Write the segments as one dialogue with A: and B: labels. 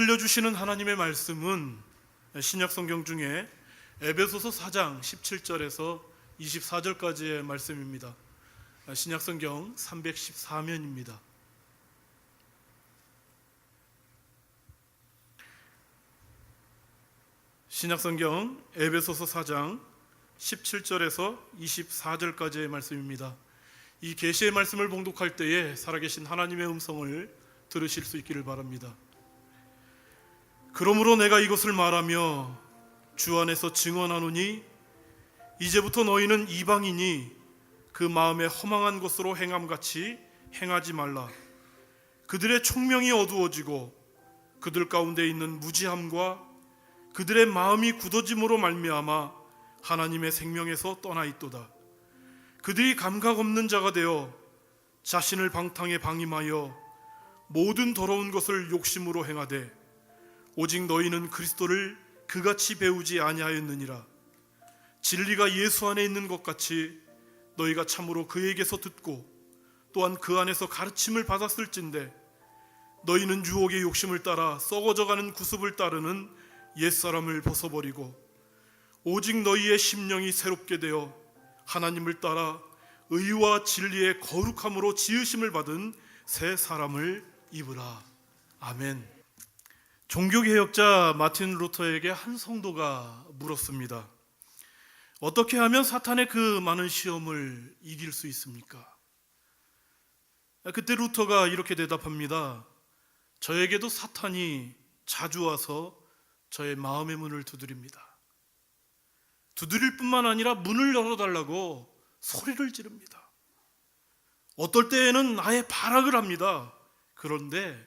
A: 들려주시는 하나님의 말씀은 신약 성경 중에 에베소서 4장 17절에서 24절까지의 말씀입니다. 신약 성경 314면입니다. 신약 성경 에베소서 4장 17절에서 24절까지의 말씀입니다. 이 계시의 말씀을 봉독할 때에 살아계신 하나님의 음성을 들으실 수 있기를 바랍니다. 그러므로 내가 이것을 말하며 주 안에서 증언하노니 이제부터 너희는 이방인이 그 마음에 허망한 것으로 행함같이 행하지 말라. 그들의 총명이 어두워지고 그들 가운데 있는 무지함과 그들의 마음이 굳어짐으로 말미암아 하나님의 생명에서 떠나 있도다. 그들이 감각 없는 자가 되어 자신을 방탕에 방임하여 모든 더러운 것을 욕심으로 행하되 오직 너희는 그리스도를 그같이 배우지 아니하였느니라. 진리가 예수 안에 있는 것 같이 너희가 참으로 그에게서 듣고 또한 그 안에서 가르침을 받았을진데 너희는 유혹의 욕심을 따라 썩어져가는 구습을 따르는 옛사람을 벗어버리고 오직 너희의 심령이 새롭게 되어 하나님을 따라 의와 진리의 거룩함으로 지으심을 받은 새 사람을 입으라. 아멘. 종교개혁자 마틴 루터에게 한 성도가 물었습니다. 어떻게 하면 사탄의 그 많은 시험을 이길 수 있습니까? 그때 루터가 이렇게 대답합니다. 저에게도 사탄이 자주 와서 저의 마음의 문을 두드립니다. 두드릴 뿐만 아니라 문을 열어달라고 소리를 지릅니다. 어떨 때에는 아예 발악을 합니다. 그런데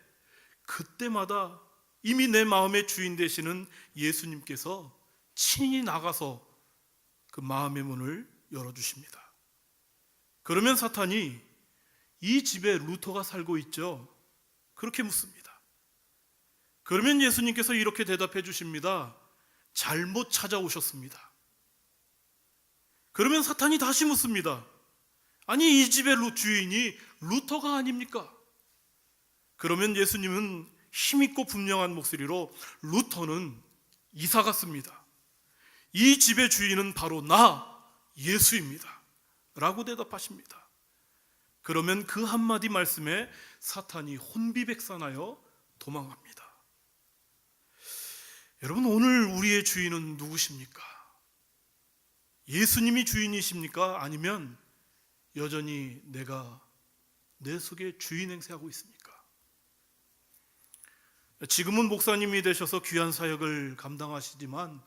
A: 그때마다 이미 내 마음의 주인 되시는 예수님께서 친히 나가서 그 마음의 문을 열어주십니다. 그러면 사탄이 이 집에 루터가 살고 있죠? 그렇게 묻습니다. 그러면 예수님께서 이렇게 대답해 주십니다. 잘못 찾아오셨습니다. 그러면 사탄이 다시 묻습니다. 아니 이 집의 주인이 루터가 아닙니까? 그러면 예수님은 힘있고 분명한 목소리로 루터는 이사 갔습니다. 이 집의 주인은 바로 나 예수입니다 라고 대답하십니다. 그러면 그 한마디 말씀에 사탄이 혼비백산하여 도망갑니다. 여러분, 오늘 우리의 주인은 누구십니까? 예수님이 주인이십니까? 아니면 여전히 내가 내 속에 주인 행세하고 있습니까? 지금은 목사님이 되셔서 귀한 사역을 감당하시지만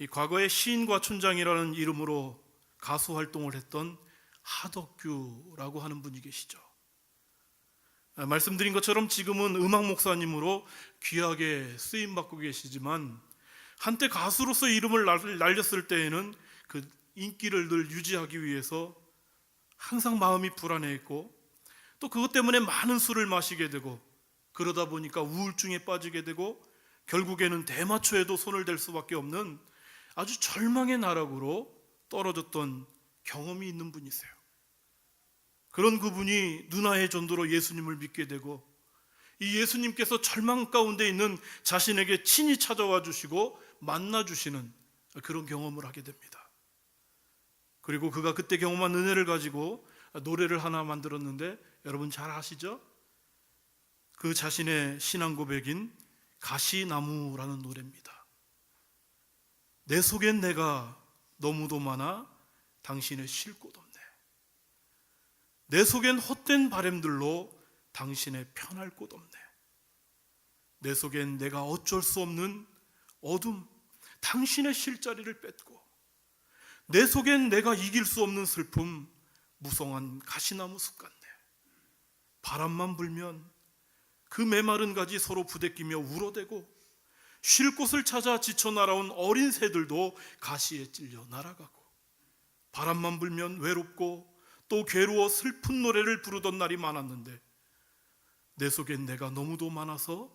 A: 이 과거에 시인과 촌장이라는 이름으로 가수 활동을 했던 하덕규라고 하는 분이 계시죠. 말씀드린 것처럼 지금은 음악 목사님으로 귀하게 쓰임받고 계시지만 한때 가수로서 이름을 날렸을 때에는 그 인기를 늘 유지하기 위해서 항상 마음이 불안해했고 또 그것 때문에 많은 술을 마시게 되고 그러다 보니까 우울증에 빠지게 되고 결국에는 대마초에도 손을 댈 수밖에 없는 아주 절망의 나락으로 떨어졌던 경험이 있는 분이세요. 그런 그분이 누나의 전도로 예수님을 믿게 되고 이 예수님께서 절망 가운데 있는 자신에게 친히 찾아와 주시고 만나 주시는 그런 경험을 하게 됩니다. 그리고 그가 그때 경험한 은혜를 가지고 노래를 하나 만들었는데 여러분 잘 아시죠? 그 자신의 신앙 고백인 가시나무라는 노래입니다. 내 속엔 내가 너무도 많아 당신의 쉴 곳 없네. 내 속엔 헛된 바램들로 당신의 편할 곳 없네. 내 속엔 내가 어쩔 수 없는 어둠, 당신의 쉴 자리를 뺏고 내 속엔 내가 이길 수 없는 슬픔, 무성한 가시나무 숲 같네. 바람만 불면 그 메마른 가지 서로 부대끼며 울어대고 쉴 곳을 찾아 지쳐 날아온 어린 새들도 가시에 찔려 날아가고 바람만 불면 외롭고 또 괴로워 슬픈 노래를 부르던 날이 많았는데 내 속엔 내가 너무도 많아서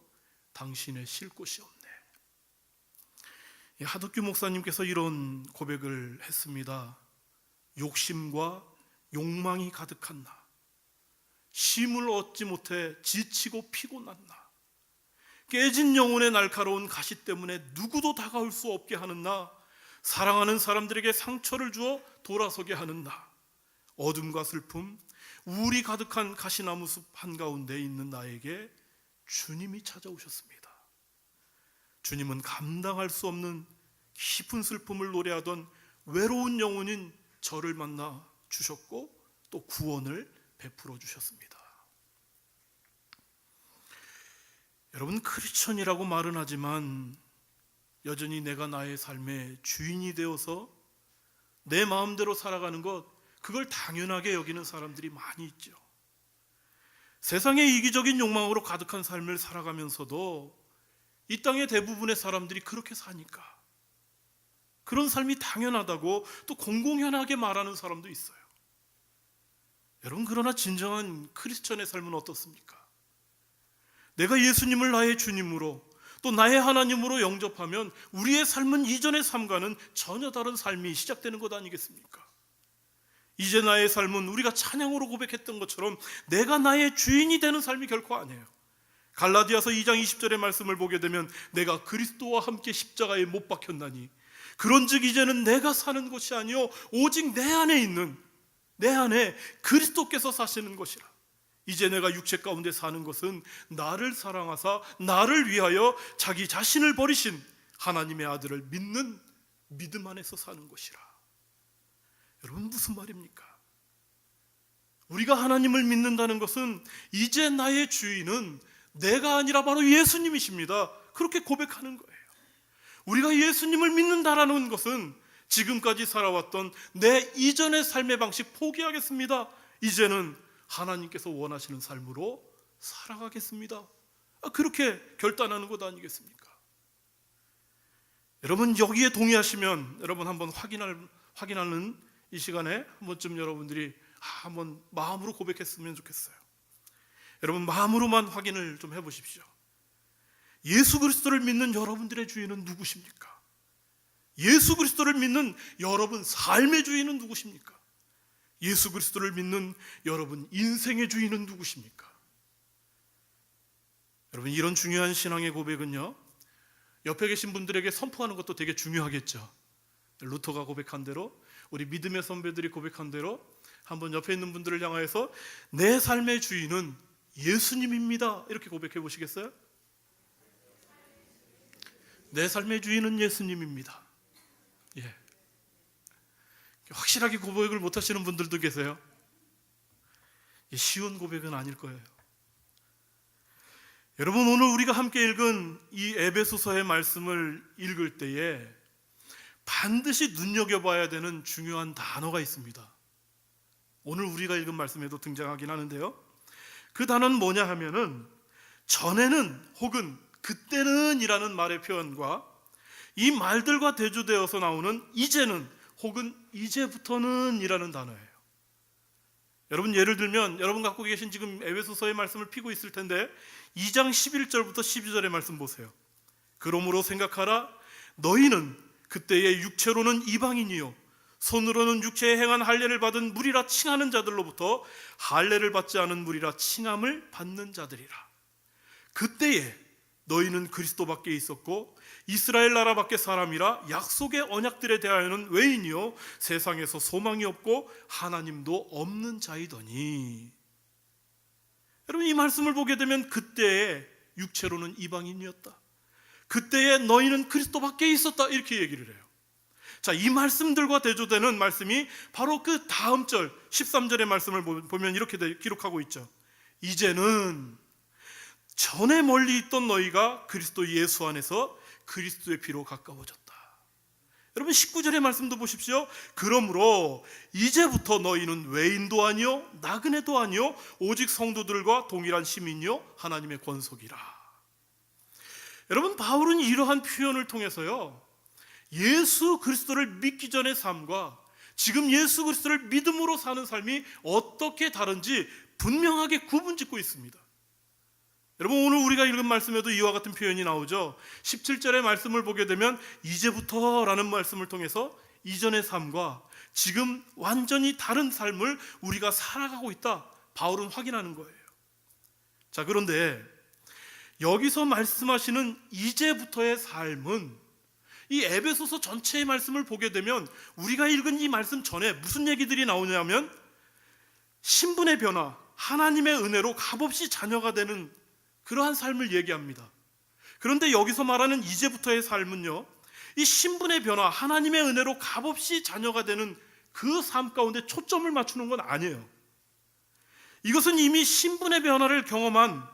A: 당신의 쉴 곳이 없네. 하덕규 목사님께서 이런 고백을 했습니다. 욕심과 욕망이 가득한 나, 쉼을 얻지 못해 지치고 피곤한 나, 깨진 영혼의 날카로운 가시 때문에 누구도 다가올 수 없게 하는 나, 사랑하는 사람들에게 상처를 주어 돌아서게 하는 나, 어둠과 슬픔, 우울이 가득한 가시나무 숲 한가운데 있는 나에게 주님이 찾아오셨습니다. 주님은 감당할 수 없는 깊은 슬픔을 노래하던 외로운 영혼인 저를 만나 주셨고 또 구원을 베풀어 주셨습니다. 여러분, 크리스천이라고 말은 하지만 여전히 내가 나의 삶의 주인이 되어서 내 마음대로 살아가는 것, 그걸 당연하게 여기는 사람들이 많이 있죠. 세상의 이기적인 욕망으로 가득한 삶을 살아가면서도 이 땅의 대부분의 사람들이 그렇게 사니까 그런 삶이 당연하다고 또 공공연하게 말하는 사람도 있어요. 여러분, 그러나 진정한 크리스천의 삶은 어떻습니까? 내가 예수님을 나의 주님으로 또 나의 하나님으로 영접하면 우리의 삶은 이전의 삶과는 전혀 다른 삶이 시작되는 것 아니겠습니까? 이제 나의 삶은 우리가 찬양으로 고백했던 것처럼 내가 나의 주인이 되는 삶이 결코 아니에요. 갈라디아서 2장 20절의 말씀을 보게 되면 내가 그리스도와 함께 십자가에 못 박혔나니 그런즉 이제는 내가 사는 것이 아니요 오직 내 안에 그리스도께서 사시는 것이라. 이제 내가 육체 가운데 사는 것은 나를 사랑하사 나를 위하여 자기 자신을 버리신 하나님의 아들을 믿는 믿음 안에서 사는 것이라. 여러분, 무슨 말입니까? 우리가 하나님을 믿는다는 것은 이제 나의 주인은 내가 아니라 바로 예수님이십니다. 그렇게 고백하는 거예요. 우리가 예수님을 믿는다라는 것은 지금까지 살아왔던 내 이전의 삶의 방식 포기하겠습니다. 이제는 하나님께서 원하시는 삶으로 살아가겠습니다. 그렇게 결단하는 것 아니겠습니까? 여러분, 여기에 동의하시면 여러분 한번 확인하는 이 시간에 한 번쯤 여러분들이 한번 마음으로 고백했으면 좋겠어요. 여러분, 마음으로만 확인을 좀 해보십시오. 예수 그리스도를 믿는 여러분들의 주인은 누구십니까? 예수 그리스도를 믿는 여러분 삶의 주인은 누구십니까? 예수 그리스도를 믿는 여러분 인생의 주인은 누구십니까? 여러분, 이런 중요한 신앙의 고백은요, 옆에 계신 분들에게 선포하는 것도 되게 중요하겠죠. 루터가 고백한 대로, 우리 믿음의 선배들이 고백한 대로 한번 옆에 있는 분들을 향하여서 내 삶의 주인은 예수님입니다, 이렇게 고백해 보시겠어요? 내 삶의 주인은 예수님입니다. 예. 확실하게 고백을 못 하시는 분들도 계세요. 쉬운 고백은 아닐 거예요. 여러분, 오늘 우리가 함께 읽은 이 에베소서의 말씀을 읽을 때에 반드시 눈여겨봐야 되는 중요한 단어가 있습니다. 오늘 우리가 읽은 말씀에도 등장하긴 하는데요, 그 단어는 뭐냐 하면은 전에는 혹은 그때는 이라는 말의 표현과 이 말들과 대조되어서 나오는 이제는 혹은 이제부터는 이라는 단어예요. 여러분, 예를 들면 여러분 갖고 계신 지금 에베소서의 말씀을 피고 있을 텐데 2장 11절부터 12절의 말씀 보세요. 그러므로 생각하라, 너희는 그때의 육체로는 이방인이요 손으로는 육체에 행한 할례를 받은 무리라 칭하는 자들로부터 할례를 받지 않은 무리라 칭함을 받는 자들이라. 그때에 너희는 그리스도 밖에 있었고 이스라엘 나라 밖에 사람이라 약속의 언약들에 대하여는 외인이요 세상에서 소망이 없고 하나님도 없는 자이더니. 여러분, 이 말씀을 보게 되면 그때에 육체로는 이방인이었다, 그때에 너희는 그리스도 밖에 있었다, 이렇게 얘기를 해요. 자, 이 말씀들과 대조되는 말씀이 바로 그 다음 절 13절의 말씀을 보면 이렇게 기록하고 있죠. 이제는 전에 멀리 있던 너희가 그리스도 예수 안에서 그리스도의 피로 가까워졌다. 여러분, 19절의 말씀도 보십시오. 그러므로 이제부터 너희는 외인도 아니요 나그네도 아니요 오직 성도들과 동일한 시민이요 하나님의 권속이라. 여러분, 바울은 이러한 표현을 통해서요, 예수 그리스도를 믿기 전의 삶과 지금 예수 그리스도를 믿음으로 사는 삶이 어떻게 다른지 분명하게 구분짓고 있습니다. 여러분, 오늘 우리가 읽은 말씀에도 이와 같은 표현이 나오죠. 17절의 말씀을 보게 되면 이제부터라는 말씀을 통해서 이전의 삶과 지금 완전히 다른 삶을 우리가 살아가고 있다, 바울은 확인하는 거예요. 자, 그런데 여기서 말씀하시는 이제부터의 삶은 이 에베소서 전체의 말씀을 보게 되면 우리가 읽은 이 말씀 전에 무슨 얘기들이 나오냐면 신분의 변화, 하나님의 은혜로 값없이 자녀가 되는 그러한 삶을 얘기합니다. 그런데 여기서 말하는 이제부터의 삶은요, 이 신분의 변화, 하나님의 은혜로 값없이 자녀가 되는 그 삶 가운데 초점을 맞추는 건 아니에요. 이것은 이미 신분의 변화를 경험한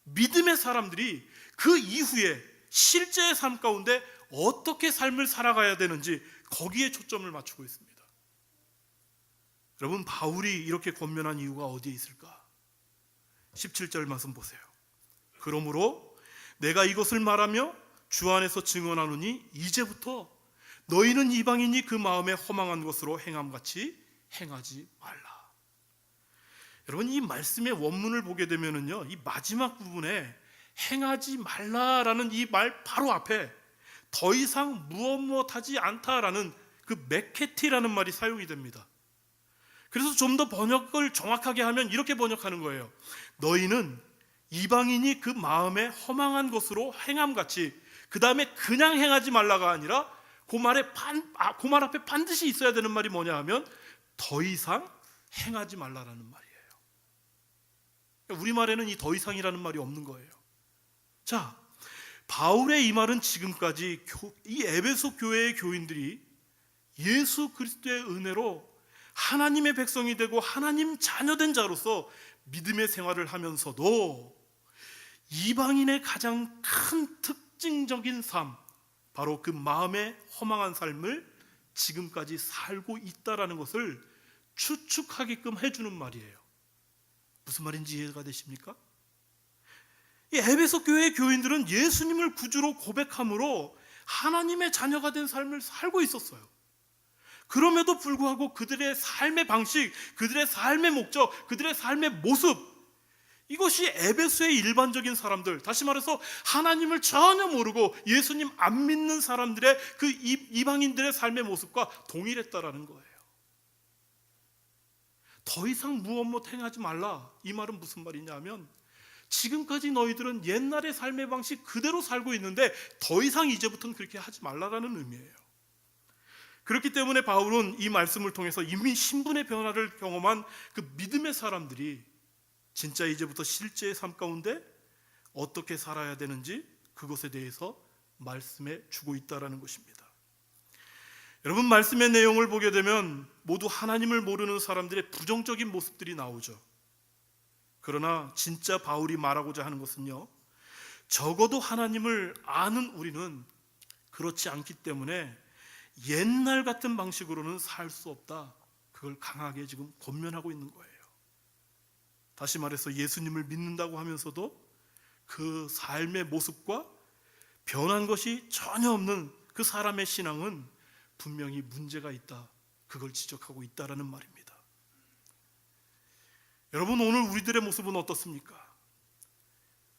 A: 믿음의 사람들이 그 이후에 실제의 삶 가운데 어떻게 삶을 살아가야 되는지 거기에 초점을 맞추고 있습니다. 여러분, 바울이 이렇게 권면한 이유가 어디에 있을까? 17절 말씀 보세요. 그러므로 내가 이것을 말하며 주 안에서 증언하노니 이제부터 너희는 이방인이 그 마음에 허망한 것으로 행함같이 행하지 말라. 여러분, 이 말씀의 원문을 보게 되면은요, 이 마지막 부분에 행하지 말라라는 이 말 바로 앞에 더 이상 무엇하지 않다라는 그 메케티라는 말이 사용이 됩니다. 그래서 좀 더 번역을 정확하게 하면 이렇게 번역하는 거예요. 너희는 이방인이 그 마음에 허망한 것으로 행함같이, 그 다음에 그냥 행하지 말라가 아니라 그 말 앞에 반드시 있어야 되는 말이 뭐냐 하면 더 이상 행하지 말라라는 말이에요. 우리말에는 이 더 이상이라는 말이 없는 거예요. 자, 바울의 이 말은 지금까지 이 에베소 교회의 교인들이 예수 그리스도의 은혜로 하나님의 백성이 되고 하나님 자녀된 자로서 믿음의 생활을 하면서도 이방인의 가장 큰 특징적인 삶, 바로 그 마음의 허망한 삶을 지금까지 살고 있다라는 것을 추측하게끔 해주는 말이에요. 무슨 말인지 이해가 되십니까? 이 에베소 교회의 교인들은 예수님을 구주로 고백함으로 하나님의 자녀가 된 삶을 살고 있었어요. 그럼에도 불구하고 그들의 삶의 방식, 그들의 삶의 목적, 그들의 삶의 모습, 이것이 에베소의 일반적인 사람들, 다시 말해서 하나님을 전혀 모르고 예수님 안 믿는 사람들의 그 이방인들의 삶의 모습과 동일했다라는 거예요. 더 이상 무엇 행하지 말라, 이 말은 무슨 말이냐 하면 지금까지 너희들은 옛날의 삶의 방식 그대로 살고 있는데 더 이상 이제부터는 그렇게 하지 말라라는 의미예요. 그렇기 때문에 바울은 이 말씀을 통해서 이미 신분의 변화를 경험한 그 믿음의 사람들이 진짜 이제부터 실제의 삶 가운데 어떻게 살아야 되는지 그것에 대해서 말씀해 주고 있다는 것입니다. 여러분, 말씀의 내용을 보게 되면 모두 하나님을 모르는 사람들의 부정적인 모습들이 나오죠. 그러나 진짜 바울이 말하고자 하는 것은요, 적어도 하나님을 아는 우리는 그렇지 않기 때문에 옛날 같은 방식으로는 살 수 없다, 그걸 강하게 지금 권면하고 있는 거예요. 다시 말해서 예수님을 믿는다고 하면서도 그 삶의 모습과 변한 것이 전혀 없는 그 사람의 신앙은 분명히 문제가 있다, 그걸 지적하고 있다라는 말입니다. 여러분, 오늘 우리들의 모습은 어떻습니까?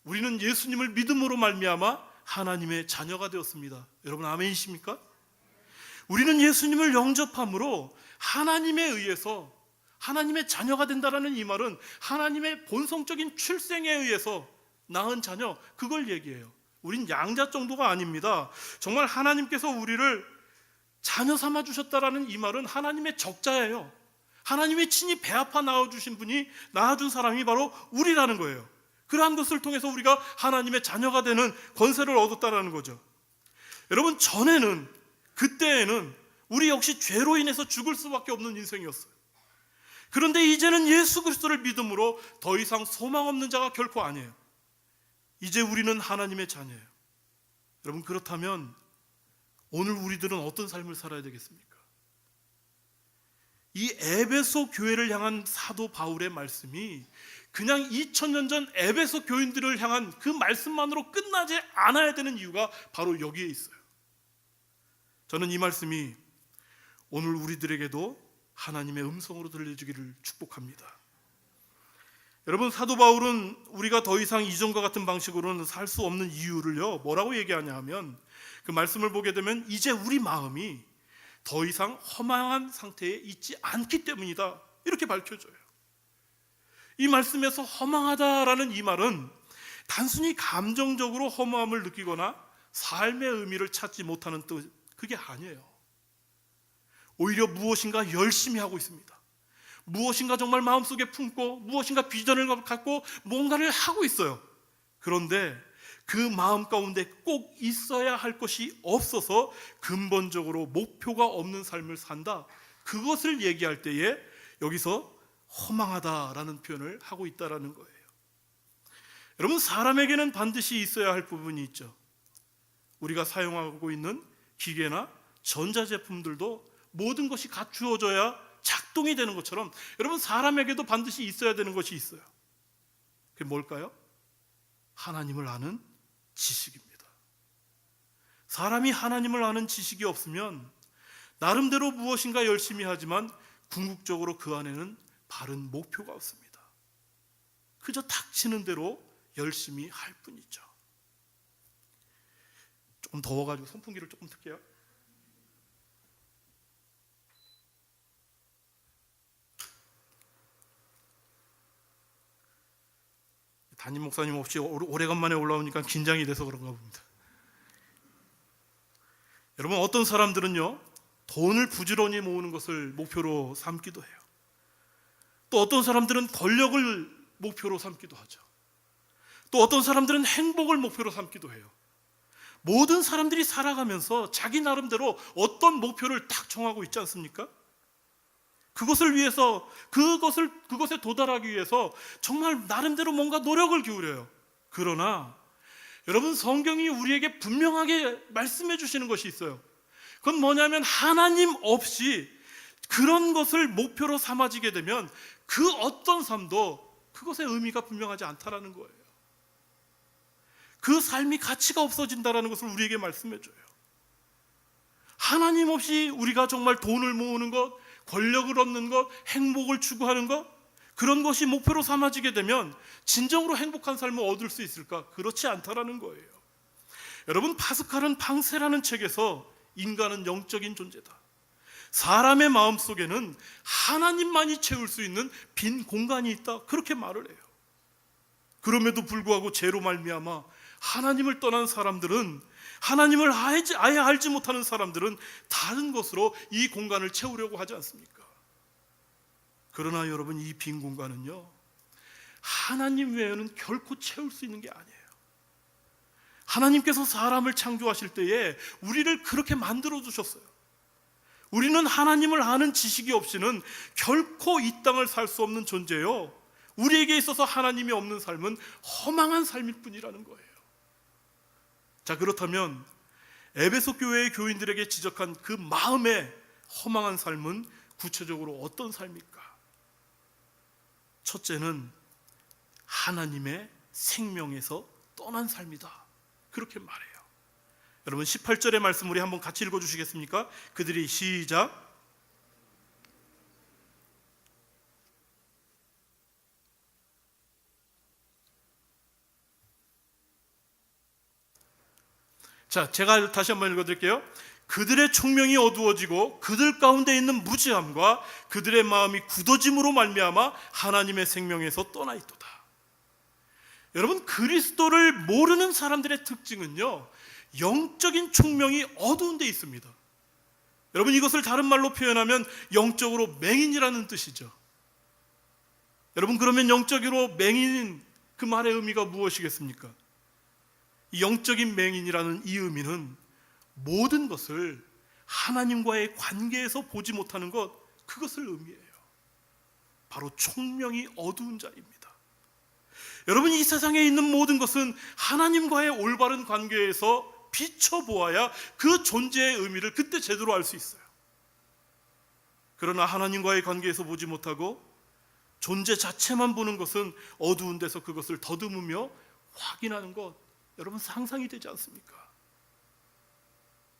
A: 우리는 예수님을 믿음으로 말미암아 하나님의 자녀가 되었습니다. 여러분, 아멘이십니까? 우리는 예수님을 영접함으로 하나님에 의해서 하나님의 자녀가 된다라는 이 말은 하나님의 본성적인 출생에 의해서 낳은 자녀, 그걸 얘기해요. 우린 양자 정도가 아닙니다. 정말 하나님께서 우리를 자녀 삼아 주셨다라는 이 말은 하나님의 적자예요. 하나님이 친히 배 아파 낳아주신 분이, 낳아준 사람이 바로 우리라는 거예요. 그러한 것을 통해서 우리가 하나님의 자녀가 되는 권세를 얻었다라는 거죠. 여러분, 그때에는 우리 역시 죄로 인해서 죽을 수밖에 없는 인생이었어요. 그런데 이제는 예수 그리스도를 믿음으로 더 이상 소망 없는 자가 결코 아니에요. 이제 우리는 하나님의 자녀예요. 여러분, 그렇다면 오늘 우리들은 어떤 삶을 살아야 되겠습니까? 이 에베소 교회를 향한 사도 바울의 말씀이 그냥 2000년 전 에베소 교인들을 향한 그 말씀만으로 끝나지 않아야 되는 이유가 바로 여기에 있어요. 저는 이 말씀이 오늘 우리들에게도 하나님의 음성으로 들려주기를 축복합니다. 여러분, 사도 바울은 우리가 더 이상 이전과 같은 방식으로는 살 수 없는 이유를요, 뭐라고 얘기하냐 하면 그 말씀을 보게 되면 이제 우리 마음이 더 이상 허망한 상태에 있지 않기 때문이다, 이렇게 밝혀져요. 이 말씀에서 허망하다라는 이 말은 단순히 감정적으로 허무함을 느끼거나 삶의 의미를 찾지 못하는 뜻, 그게 아니에요. 오히려 무엇인가 열심히 하고 있습니다. 무엇인가 정말 마음속에 품고 무엇인가 비전을 갖고 뭔가를 하고 있어요. 그런데 그 마음 가운데 꼭 있어야 할 것이 없어서 근본적으로 목표가 없는 삶을 산다. 그것을 얘기할 때에 여기서 허망하다라는 표현을 하고 있다라는 거예요. 여러분, 사람에게는 반드시 있어야 할 부분이 있죠. 우리가 사용하고 있는 기계나 전자제품들도 모든 것이 갖추어져야 작동이 되는 것처럼 여러분, 사람에게도 반드시 있어야 되는 것이 있어요. 그게 뭘까요? 하나님을 아는 지식입니다. 사람이 하나님을 아는 지식이 없으면 나름대로 무엇인가 열심히 하지만 궁극적으로 그 안에는 바른 목표가 없습니다. 그저 닥치는 대로 열심히 할 뿐이죠. 조금 더워가지고 선풍기를 조금 틀게요. 담임 목사님 없이 오래간만에 올라오니까 긴장이 돼서 그런가 봅니다. 여러분, 어떤 사람들은요, 돈을 부지런히 모으는 것을 목표로 삼기도 해요. 또 어떤 사람들은 권력을 목표로 삼기도 하죠. 또 어떤 사람들은 행복을 목표로 삼기도 해요. 모든 사람들이 살아가면서 자기 나름대로 어떤 목표를 딱 정하고 있지 않습니까? 그것을 위해서 그것에 도달하기 위해서 정말 나름대로 뭔가 노력을 기울여요. 그러나 여러분, 성경이 우리에게 분명하게 말씀해 주시는 것이 있어요. 그건 뭐냐면 하나님 없이 그런 것을 목표로 삼아지게 되면 그 어떤 삶도 그것의 의미가 분명하지 않다라는 거예요. 그 삶이 가치가 없어진다라는 것을 우리에게 말씀해 줘요. 하나님 없이 우리가 정말 돈을 모으는 것, 권력을 얻는 것, 행복을 추구하는 것, 그런 것이 목표로 삼아지게 되면 진정으로 행복한 삶을 얻을 수 있을까? 그렇지 않다라는 거예요. 여러분, 파스칼은 방세라는 책에서 인간은 영적인 존재다, 사람의 마음속에는 하나님만이 채울 수 있는 빈 공간이 있다, 그렇게 말을 해요. 그럼에도 불구하고 죄로 말미암아 하나님을 떠난 사람들은, 하나님을 아예 알지 못하는 사람들은 다른 것으로 이 공간을 채우려고 하지 않습니까? 그러나 여러분, 이 빈 공간은요, 하나님 외에는 결코 채울 수 있는 게 아니에요. 하나님께서 사람을 창조하실 때에 우리를 그렇게 만들어 주셨어요. 우리는 하나님을 아는 지식이 없이는 결코 이 땅을 살 수 없는 존재요. 우리에게 있어서 하나님이 없는 삶은 허망한 삶일 뿐이라는 거예요. 자, 그렇다면 에베소 교회의 교인들에게 지적한 그 마음의 허망한 삶은 구체적으로 어떤 삶일까? 첫째는 하나님의 생명에서 떠난 삶이다, 그렇게 말해요. 여러분, 18절의 말씀 우리 한번 같이 읽어주시겠습니까? 그들이 시작. 자, 제가 다시 한번 읽어드릴게요. 그들의 총명이 어두워지고 그들 가운데 있는 무지함과 그들의 마음이 굳어짐으로 말미암아 하나님의 생명에서 떠나 있도다. 여러분, 그리스도를 모르는 사람들의 특징은요, 영적인 총명이 어두운 데 있습니다. 여러분, 이것을 다른 말로 표현하면 영적으로 맹인이라는 뜻이죠. 여러분, 그러면 영적으로 맹인인 그 말의 의미가 무엇이겠습니까? 이 영적인 맹인이라는 이 의미는 모든 것을 하나님과의 관계에서 보지 못하는 것, 그것을 의미해요. 바로 총명이 어두운 자입니다. 여러분, 이 세상에 있는 모든 것은 하나님과의 올바른 관계에서 비춰보아야 그 존재의 의미를 그때 제대로 알 수 있어요. 그러나 하나님과의 관계에서 보지 못하고 존재 자체만 보는 것은 어두운 데서 그것을 더듬으며 확인하는 것, 여러분, 상상이 되지 않습니까?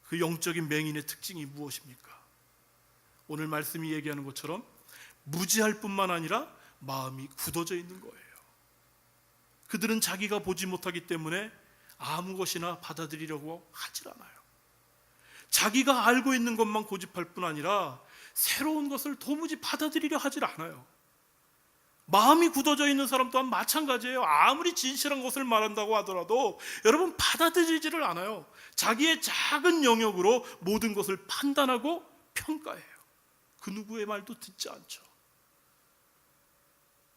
A: 그 영적인 맹인의 특징이 무엇입니까? 오늘 말씀이 얘기하는 것처럼 무지할 뿐만 아니라 마음이 굳어져 있는 거예요. 그들은 자기가 보지 못하기 때문에 아무 것이나 받아들이려고 하질 않아요. 자기가 알고 있는 것만 고집할 뿐 아니라 새로운 것을 도무지 받아들이려 하질 않아요. 마음이 굳어져 있는 사람 또한 마찬가지예요. 아무리 진실한 것을 말한다고 하더라도 여러분 받아들이지를 않아요. 자기의 작은 영역으로 모든 것을 판단하고 평가해요. 그 누구의 말도 듣지 않죠.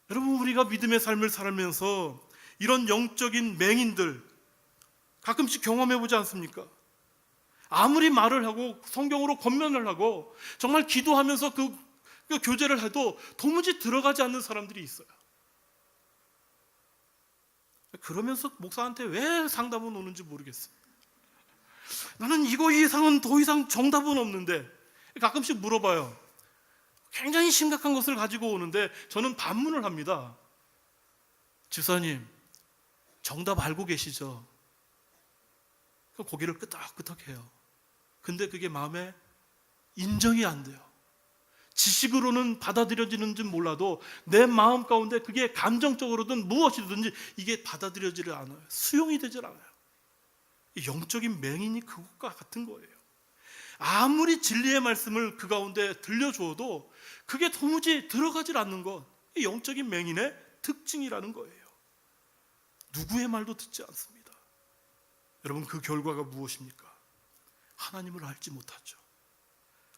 A: 여러분, 우리가 믿음의 삶을 살면서 이런 영적인 맹인들 가끔씩 경험해 보지 않습니까? 아무리 말을 하고 성경으로 권면을 하고 정말 기도하면서 그 교제를 해도 도무지 들어가지 않는 사람들이 있어요. 그러면서 목사한테 왜 상담은 오는지 모르겠어요. 나는 이거 이상은 더 이상 정답은 없는데 가끔씩 물어봐요. 굉장히 심각한 것을 가지고 오는데 저는 반문을 합니다. 지사님, 정답 알고 계시죠? 고개를 끄덕끄덕해요. 근데 그게 마음에 인정이 안 돼요. 지식으로는 받아들여지는지 몰라도 내 마음 가운데 그게 감정적으로든 무엇이든지 이게 받아들여지를 않아요. 수용이 되질 않아요. 영적인 맹인이 그것과 같은 거예요. 아무리 진리의 말씀을 그 가운데 들려주어도 그게 도무지 들어가질 않는 것, 이 영적인 맹인의 특징이라는 거예요. 누구의 말도 듣지 않습니다. 여러분, 그 결과가 무엇입니까? 하나님을 알지 못하죠.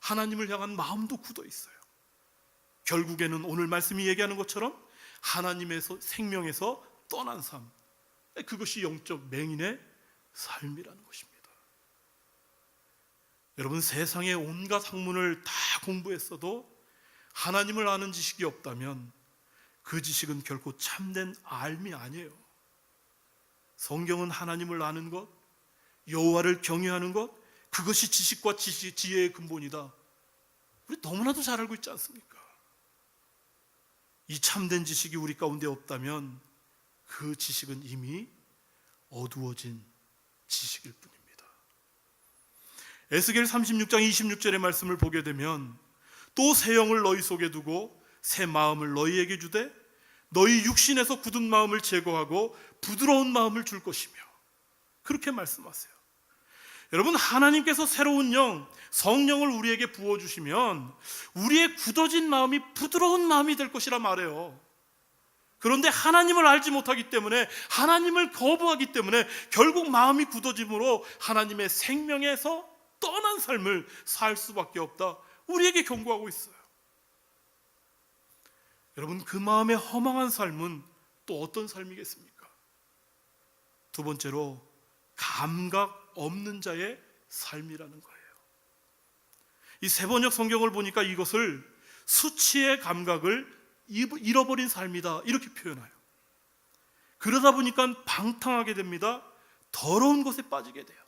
A: 하나님을 향한 마음도 굳어 있어요. 결국에는 오늘 말씀이 얘기하는 것처럼 하나님에서 생명에서 떠난 삶, 그것이 영적 맹인의 삶이라는 것입니다. 여러분, 세상의 온갖 학문을 다 공부했어도 하나님을 아는 지식이 없다면 그 지식은 결코 참된 알미 아니에요. 성경은 하나님을 아는 것, 여호와를 경외하는 것, 그것이 지식과 지혜의 근본이다. 우리 너무나도 잘 알고 있지 않습니까? 이 참된 지식이 우리 가운데 없다면 그 지식은 이미 어두워진 지식일 뿐입니다. 에스겔 36장 26절의 말씀을 보게 되면 또 새 영을 너희 속에 두고 새 마음을 너희에게 주되 너희 육신에서 굳은 마음을 제거하고 부드러운 마음을 줄 것이며, 그렇게 말씀하세요. 여러분, 하나님께서 새로운 영, 성령을 우리에게 부어주시면 우리의 굳어진 마음이 부드러운 마음이 될 것이라 말해요. 그런데 하나님을 알지 못하기 때문에, 하나님을 거부하기 때문에 결국 마음이 굳어짐으로 하나님의 생명에서 떠난 삶을 살 수밖에 없다, 우리에게 경고하고 있어요. 여러분, 그 마음의 허망한 삶은 또 어떤 삶이겠습니까? 두 번째로 감각 없는 자의 삶이라는 거예요. 이 세번역 성경을 보니까 이것을 수치의 감각을 잃어버린 삶이다, 이렇게 표현해요. 그러다 보니까 방탕하게 됩니다. 더러운 것에 빠지게 돼요.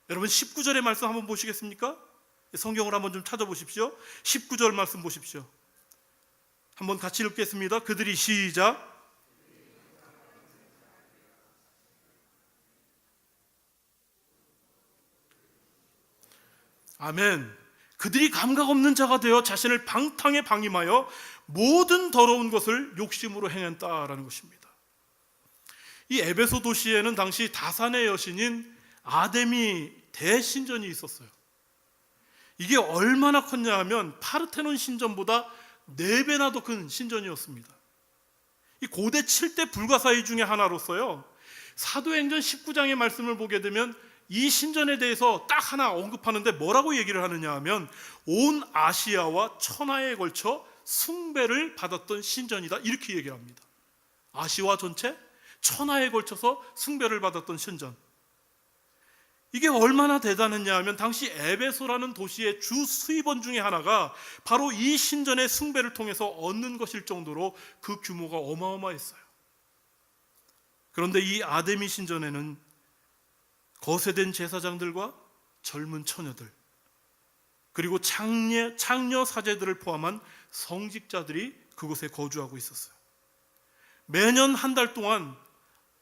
A: 여러분, 19절의 말씀 한번 보시겠습니까? 성경을 한번 좀 찾아보십시오. 19절 말씀 보십시오. 한번 같이 읽겠습니다. 그들이 시작. 아멘. 그들이 감각 없는 자가 되어 자신을 방탕에 방임하여 모든 더러운 것을 욕심으로 행했다라는 것입니다. 이 에베소 도시에는 당시 다산의 여신인 아데미 대신전이 있었어요. 이게 얼마나 컸냐 하면 파르테논 신전보다 4배나 더 큰 신전이었습니다. 이 고대 7대 불가사의 중에 하나로서요, 사도행전 19장의 말씀을 보게 되면 이 신전에 대해서 딱 하나 언급하는데 뭐라고 얘기를 하느냐 하면 온 아시아와 천하에 걸쳐 숭배를 받았던 신전이다, 이렇게 얘기를 합니다. 아시아 전체, 천하에 걸쳐서 숭배를 받았던 신전. 이게 얼마나 대단했냐 하면 당시 에베소라는 도시의 주 수입원 중에 하나가 바로 이 신전의 숭배를 통해서 얻는 것일 정도로 그 규모가 어마어마했어요. 그런데 이 아데미 신전에는 거세된 제사장들과 젊은 처녀들, 그리고 창녀 사제들을 포함한 성직자들이 그곳에 거주하고 있었어요. 매년 한 달 동안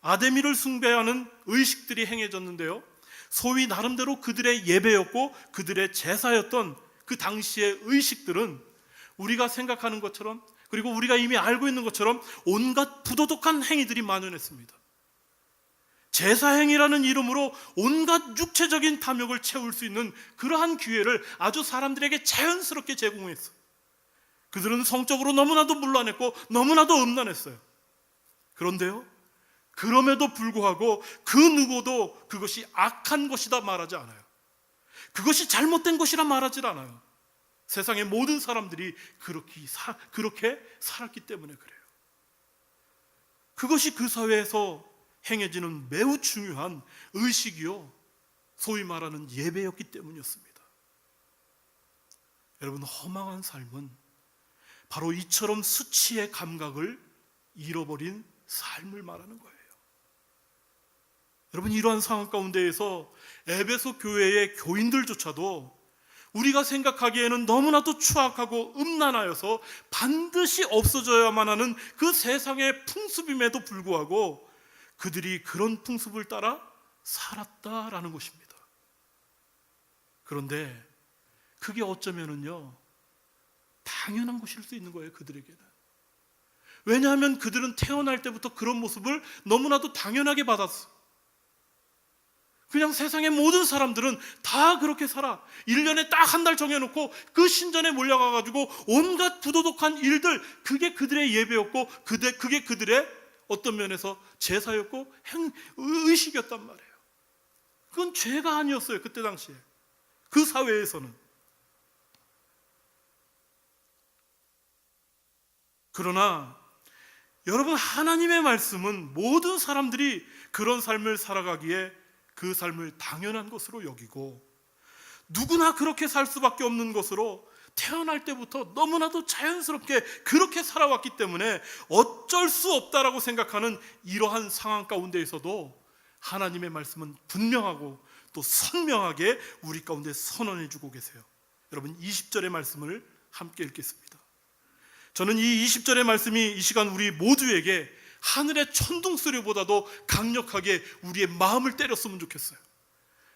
A: 아데미를 숭배하는 의식들이 행해졌는데요, 소위 나름대로 그들의 예배였고 그들의 제사였던 그 당시의 의식들은 우리가 생각하는 것처럼, 그리고 우리가 이미 알고 있는 것처럼 온갖 부도덕한 행위들이 만연했습니다. 제사행위라는 이름으로 온갖 육체적인 탐욕을 채울 수 있는 그러한 기회를 아주 사람들에게 자연스럽게 제공했어요. 그들은 성적으로 너무나도 문란했고 너무나도 음란했어요. 그런데요, 그럼에도 불구하고 그 누구도 그것이 악한 것이다 말하지 않아요. 그것이 잘못된 것이라 말하지 않아요. 세상의 모든 사람들이 그렇게 살았기 때문에 그래요. 그것이 그 사회에서 행해지는 매우 중요한 의식이요, 소위 말하는 예배였기 때문이었습니다. 여러분, 허망한 삶은 바로 이처럼 수치의 감각을 잃어버린 삶을 말하는 거예요. 여러분, 이러한 상황 가운데에서 에베소 교회의 교인들조차도 우리가 생각하기에는 너무나도 추악하고 음란하여서 반드시 없어져야만 하는 그 세상의 풍습임에도 불구하고 그들이 그런 풍습을 따라 살았다라는 것입니다. 그런데 그게 어쩌면은요, 당연한 것일 수 있는 거예요, 그들에게는. 왜냐하면 그들은 태어날 때부터 그런 모습을 너무나도 당연하게 받았어. 그냥 세상의 모든 사람들은 다 그렇게 살아. 1년에 딱 한 달 정해놓고 그 신전에 몰려가가지고 온갖 부도덕한 일들, 그게 그들의 예배였고 그게 그들의 어떤 면에서 제사였고 의식이었단 말이에요. 그건 죄가 아니었어요, 그때 당시에. 그 사회에서는. 그러나 여러분, 하나님의 말씀은 모든 사람들이 그런 삶을 살아가기에 그 삶을 당연한 것으로 여기고 누구나 그렇게 살 수밖에 없는 것으로 태어날 때부터 너무나도 자연스럽게 그렇게 살아왔기 때문에 어쩔 수 없다라고 생각하는 이러한 상황 가운데에서도 하나님의 말씀은 분명하고 또 선명하게 우리 가운데 선언해 주고 계세요. 여러분, 20절의 말씀을 함께 읽겠습니다. 저는 이 20절의 말씀이 이 시간 우리 모두에게 하늘의 천둥 소리보다도 강력하게 우리의 마음을 때렸으면 좋겠어요.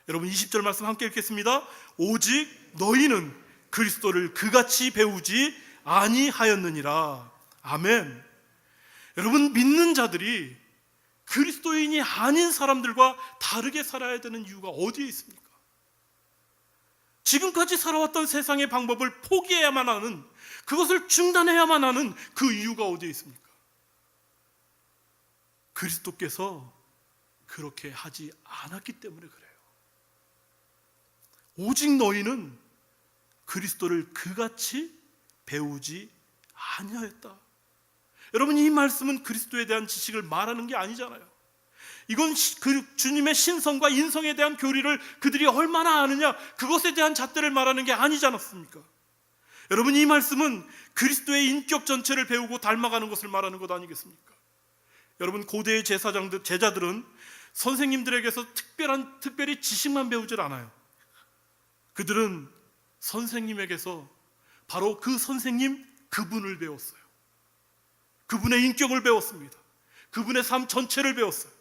A: 여러분, 20절 말씀 함께 읽겠습니다. 오직 너희는 그리스도를 그같이 배우지 아니하였느니라. 아멘. 여러분, 믿는 자들이 그리스도인이 아닌 사람들과 다르게 살아야 되는 이유가 어디에 있습니까? 지금까지 살아왔던 세상의 방법을 포기해야만 하는, 그것을 중단해야만 하는 그 이유가 어디에 있습니까? 그리스도께서 그렇게 하지 않았기 때문에 그래요. 오직 너희는 그리스도를 그같이 배우지 아니하였다. 여러분, 이 말씀은 그리스도에 대한 지식을 말하는 게 아니잖아요. 이건 그 주님의 신성과 인성에 대한 교리를 그들이 얼마나 아느냐, 그것에 대한 잣대를 말하는 게 아니지 않았습니까? 여러분, 이 말씀은 그리스도의 인격 전체를 배우고 닮아가는 것을 말하는 것 아니겠습니까? 여러분, 고대의 제자들은 선생님들에게서 특별히 지식만 배우질 않아요. 그들은 선생님에게서 바로 그 선생님 그분을 배웠어요. 그분의 인격을 배웠습니다. 그분의 삶 전체를 배웠어요.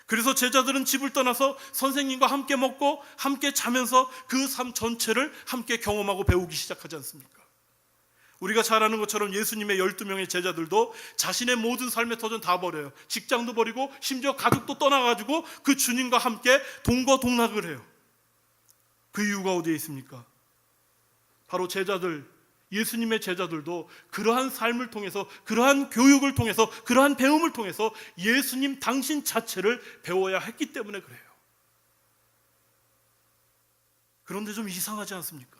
A: 그래서 제자들은 집을 떠나서 선생님과 함께 먹고 함께 자면서 그 삶 전체를 함께 경험하고 배우기 시작하지 않습니까? 우리가 잘 아는 것처럼 예수님의 12명의 제자들도 자신의 모든 삶의 터전 다 버려요. 직장도 버리고 심지어 가족도 떠나가지고 그 주님과 함께 동거동락을 해요. 그 이유가 어디에 있습니까? 바로 예수님의 제자들도 그러한 삶을 통해서, 그러한 교육을 통해서, 그러한 배움을 통해서 예수님 당신 자체를 배워야 했기 때문에 그래요. 그런데 좀 이상하지 않습니까?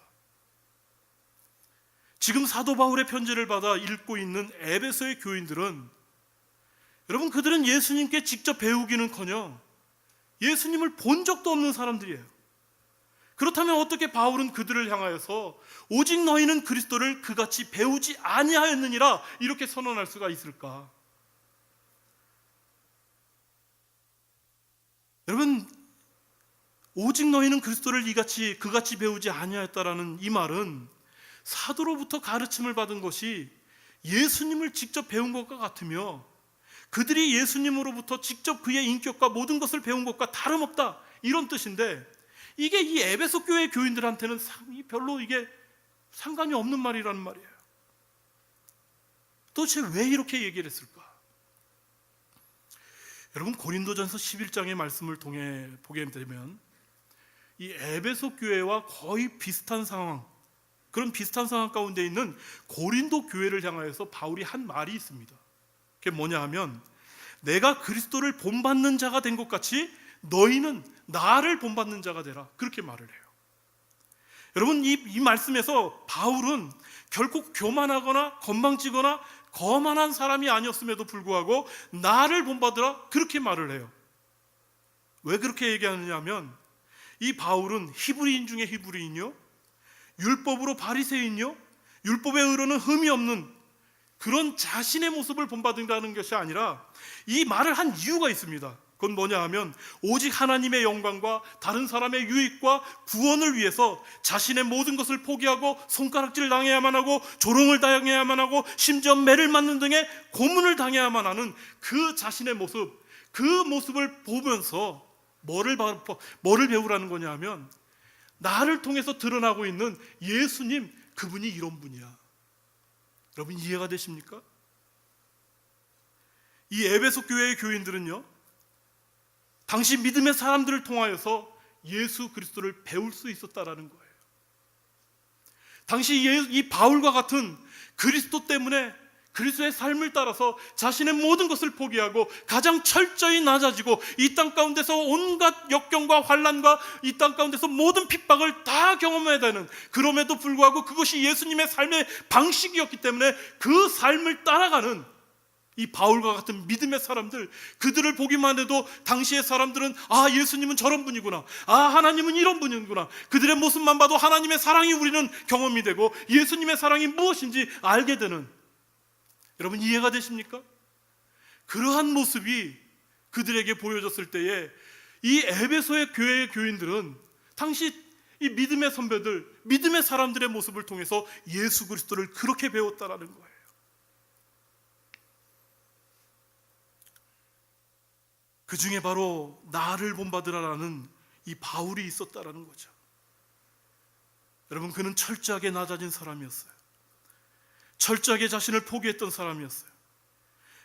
A: 지금 사도 바울의 편지를 받아 읽고 있는 에베소의 교인들은, 여러분, 그들은 예수님께 직접 배우기는커녕 예수님을 본 적도 없는 사람들이에요. 그렇다면 어떻게 바울은 그들을 향하여서 오직 너희는 그리스도를 그같이 배우지 아니하였느니라 이렇게 선언할 수가 있을까? 여러분, 오직 너희는 그리스도를 그같이 배우지 아니하였다라는 이 말은 사도로부터 가르침을 받은 것이 예수님을 직접 배운 것과 같으며 그들이 예수님으로부터 직접 그의 인격과 모든 것을 배운 것과 다름없다, 이런 뜻인데, 이게 이 에베소 교회 교인들한테는 별로 이게 상관이 없는 말이라는 말이에요. 도대체 왜 이렇게 얘기를 했을까? 여러분, 고린도전서 11장의 말씀을 보게 되면 이 에베소 교회와 거의 비슷한 상황, 그런 비슷한 상황 가운데 있는 고린도 교회를 향하여서 바울이 한 말이 있습니다. 그게 뭐냐 하면, 내가 그리스도를 본받는 자가 된 것 같이 너희는 나를 본받는 자가 되라, 그렇게 말을 해요. 여러분, 이 말씀에서 바울은 결코 교만하거나 건방지거나 거만한 사람이 아니었음에도 불구하고 나를 본받으라, 그렇게 말을 해요. 왜 그렇게 얘기하느냐 하면, 이 바울은 히브리인 중에 히브리인이요, 율법으로 바리새인이요, 율법의 의로는 흠이 없는 그런 자신의 모습을 본받는다는 것이 아니라 이 말을 한 이유가 있습니다. 그건 뭐냐 하면, 오직 하나님의 영광과 다른 사람의 유익과 구원을 위해서 자신의 모든 것을 포기하고 손가락질 당해야만 하고 조롱을 당해야만 하고 심지어 매를 맞는 등의 고문을 당해야만 하는 그 자신의 모습, 그 모습을 보면서 뭐를 배우라는 거냐 하면, 나를 통해서 드러나고 있는 예수님, 그분이 이런 분이야. 여러분, 이해가 되십니까? 이 에베소 교회의 교인들은요, 당시 믿음의 사람들을 통하여서 예수 그리스도를 배울 수 있었다라는 거예요. 당시 이 바울과 같은 그리스도 때문에, 그리스도의 삶을 따라서 자신의 모든 것을 포기하고 가장 철저히 낮아지고 이 땅 가운데서 온갖 역경과 환난과 이 땅 가운데서 모든 핍박을 다 경험해야 되는, 그럼에도 불구하고 그것이 예수님의 삶의 방식이었기 때문에 그 삶을 따라가는 이 바울과 같은 믿음의 사람들, 그들을 보기만 해도 당시의 사람들은 예수님은 저런 분이구나, 하나님은 이런 분이구나, 그들의 모습만 봐도 하나님의 사랑이 우리는 경험이 되고 예수님의 사랑이 무엇인지 알게 되는, 여러분 이해가 되십니까? 그러한 모습이 그들에게 보여졌을 때에 이 에베소의 교회의 교인들은 당시 이 믿음의 선배들, 믿음의 사람들의 모습을 통해서 예수 그리스도를 그렇게 배웠다라는 거예요. 그 중에 바로 나를 본받으라라는 이 바울이 있었다라는 거죠. 여러분, 그는 철저하게 낮아진 사람이었어요. 철저하게 자신을 포기했던 사람이었어요.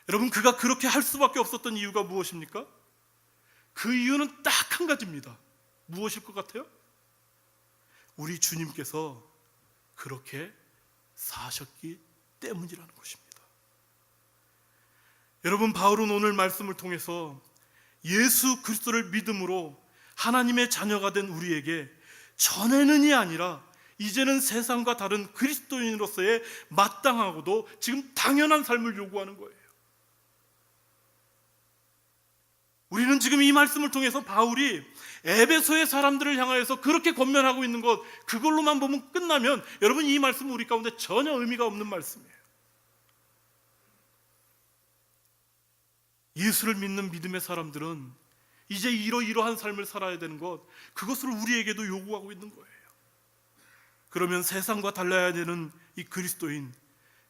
A: 여러분, 그가 그렇게 할 수밖에 없었던 이유가 무엇입니까? 그 이유는 딱 한 가지입니다. 무엇일 것 같아요? 우리 주님께서 그렇게 사셨기 때문이라는 것입니다. 여러분, 바울은 오늘 말씀을 통해서 예수 그리스도를 믿음으로 하나님의 자녀가 된 우리에게 전에는이 아니라 이제는 세상과 다른 그리스도인으로서의 마땅하고도 지금 당연한 삶을 요구하는 거예요. 우리는 지금 이 말씀을 통해서 바울이 에베소의 사람들을 향하여서 그렇게 권면하고 있는 것, 그걸로만 보면 끝나면 여러분, 이 말씀은 우리 가운데 전혀 의미가 없는 말씀이에요. 예수를 믿는 믿음의 사람들은 이제 이러이러한 삶을 살아야 되는 것, 그것을 우리에게도 요구하고 있는 거예요. 그러면 세상과 달라야 되는 이 그리스도인,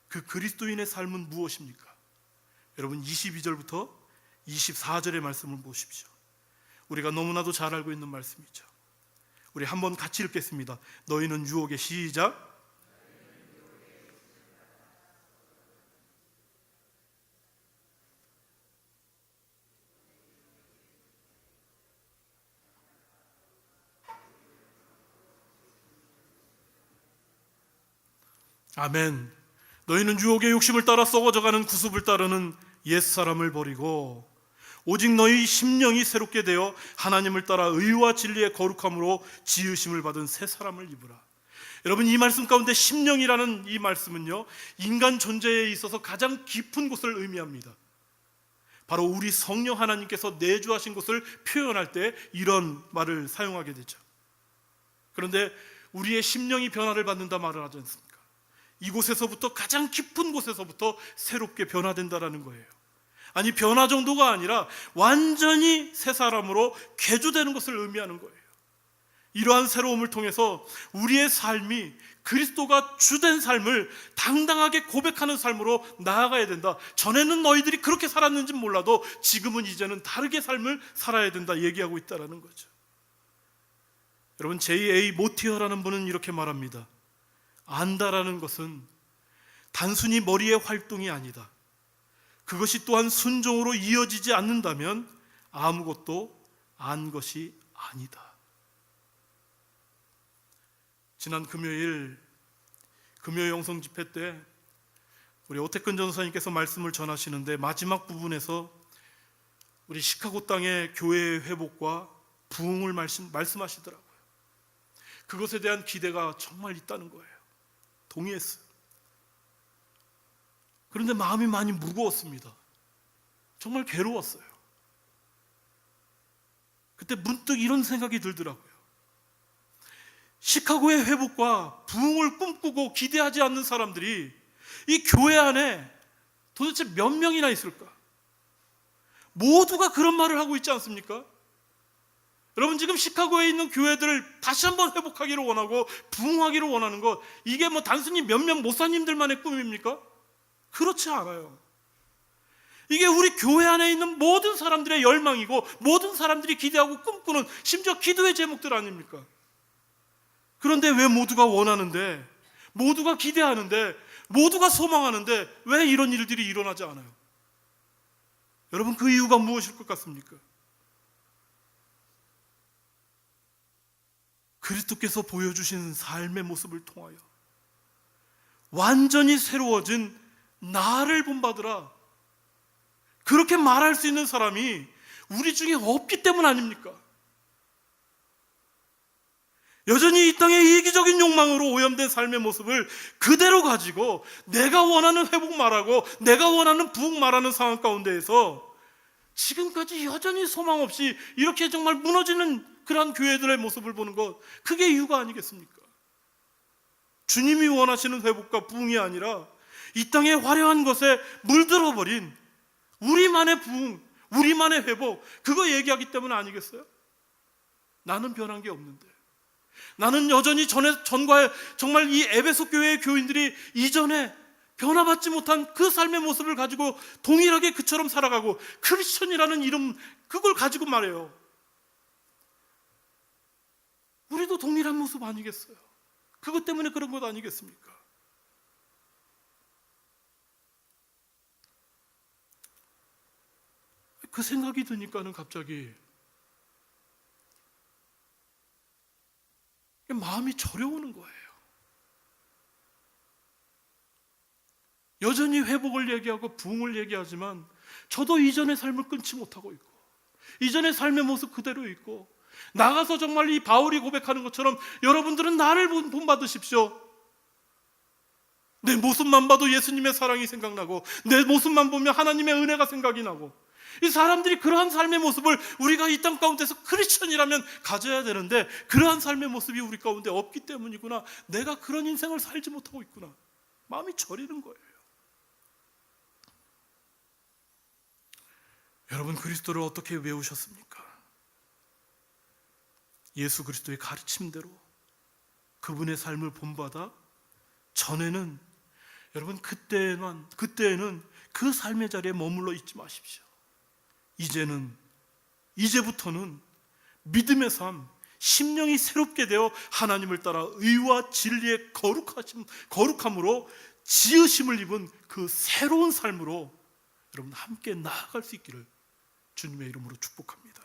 A: 그 그리스도인의 삶은 무엇입니까? 여러분, 22절부터 24절의 말씀을 보십시오. 우리가 너무나도 잘 알고 있는 말씀이죠. 우리 한번 같이 읽겠습니다. 너희는 유혹의 시작. 아멘. 너희는 유혹의 욕심을 따라 썩어져가는 구습을 따르는 옛사람을 버리고 오직 너희 심령이 새롭게 되어 하나님을 따라 의와 진리의 거룩함으로 지으심을 받은 새 사람을 입으라. 여러분, 이 말씀 가운데 심령이라는 이 말씀은요, 인간 존재에 있어서 가장 깊은 곳을 의미합니다. 바로 우리 성령 하나님께서 내주하신 것을 표현할 때 이런 말을 사용하게 되죠. 그런데 우리의 심령이 변화를 받는다 말을 하지 않습니까? 이곳에서부터, 가장 깊은 곳에서부터 새롭게 변화된다라는 거예요. 아니, 변화 정도가 아니라 완전히 새 사람으로 개조되는 것을 의미하는 거예요. 이러한 새로움을 통해서 우리의 삶이 그리스도가 주된 삶을 당당하게 고백하는 삶으로 나아가야 된다. 전에는 너희들이 그렇게 살았는지 몰라도 지금은 이제는 다르게 삶을 살아야 된다 얘기하고 있다는 거죠. 여러분, J.A. 모티어라는 분은 이렇게 말합니다. 안다라는 것은 단순히 머리의 활동이 아니다. 그것이 또한 순종으로 이어지지 않는다면 아무것도 안 것이 아니다. 지난 금요일 금요 영성 집회 때 우리 오태근 전사님께서 말씀을 전하시는데 마지막 부분에서 우리 시카고 땅의 교회의 회복과 부흥을 말씀하시더라고요. 그것에 대한 기대가 정말 있다는 거예요. 동의했어요. 그런데 마음이 많이 무거웠습니다. 정말 괴로웠어요. 그때 문득 이런 생각이 들더라고요. 시카고의 회복과 부흥을 꿈꾸고 기대하지 않는 사람들이 이 교회 안에 도대체 몇 명이나 있을까? 모두가 그런 말을 하고 있지 않습니까? 여러분, 지금 시카고에 있는 교회들을 다시 한번 회복하기를 원하고 부흥하기를 원하는 것, 이게 뭐 단순히 몇몇 목사님들만의 꿈입니까? 그렇지 않아요. 이게 우리 교회 안에 있는 모든 사람들의 열망이고 모든 사람들이 기대하고 꿈꾸는, 심지어 기도의 제목들 아닙니까? 그런데 왜 모두가 원하는데, 모두가 기대하는데, 모두가 소망하는데 왜 이런 일들이 일어나지 않아요? 여러분, 그 이유가 무엇일 것 같습니까? 그리스도께서 보여주신 삶의 모습을 통하여 완전히 새로워진 나를 본받으라, 그렇게 말할 수 있는 사람이 우리 중에 없기 때문 아닙니까? 여전히 이 땅의 이기적인 욕망으로 오염된 삶의 모습을 그대로 가지고 내가 원하는 회복 말하고 내가 원하는 부흥 말하는 상황 가운데에서 지금까지 여전히 소망 없이 이렇게 정말 무너지는 그러한 교회들의 모습을 보는 것, 그게 이유가 아니겠습니까? 주님이 원하시는 회복과 부흥이 아니라 이 땅의 화려한 것에 물들어버린 우리만의 부흥, 우리만의 회복, 그거 얘기하기 때문 아니겠어요? 나는 변한 게 없는데, 나는 여전히 전과 정말 이 에베소 교회의 교인들이 이전에 변화받지 못한 그 삶의 모습을 가지고 동일하게 그처럼 살아가고, 크리스천이라는 이름, 그걸 가지고 말해요. 우리도 동일한 모습 아니겠어요? 그것 때문에 그런 것 아니겠습니까? 그 생각이 드니까는 갑자기 마음이 저려오는 거예요. 여전히 회복을 얘기하고 부흥을 얘기하지만 저도 이전의 삶을 끊지 못하고 있고, 이전의 삶의 모습 그대로 있고, 나가서 정말 이 바울이 고백하는 것처럼 여러분들은 나를 본받으십시오. 내 모습만 봐도 예수님의 사랑이 생각나고, 내 모습만 보면 하나님의 은혜가 생각이 나고, 이 사람들이 그러한 삶의 모습을 우리가 이 땅 가운데서 크리스천이라면 가져야 되는데, 그러한 삶의 모습이 우리 가운데 없기 때문이구나, 내가 그런 인생을 살지 못하고 있구나, 마음이 저리는 거예요. 여러분, 그리스도를 어떻게 외우셨습니까? 예수 그리스도의 가르침대로 그분의 삶을 본받아 전에는, 여러분, 그때에는 그 삶의 자리에 머물러 있지 마십시오. 이제부터는 믿음의 삶, 심령이 새롭게 되어 하나님을 따라 의와 진리의 거룩함으로 지으심을 입은 그 새로운 삶으로 여러분 함께 나아갈 수 있기를 주님의 이름으로 축복합니다.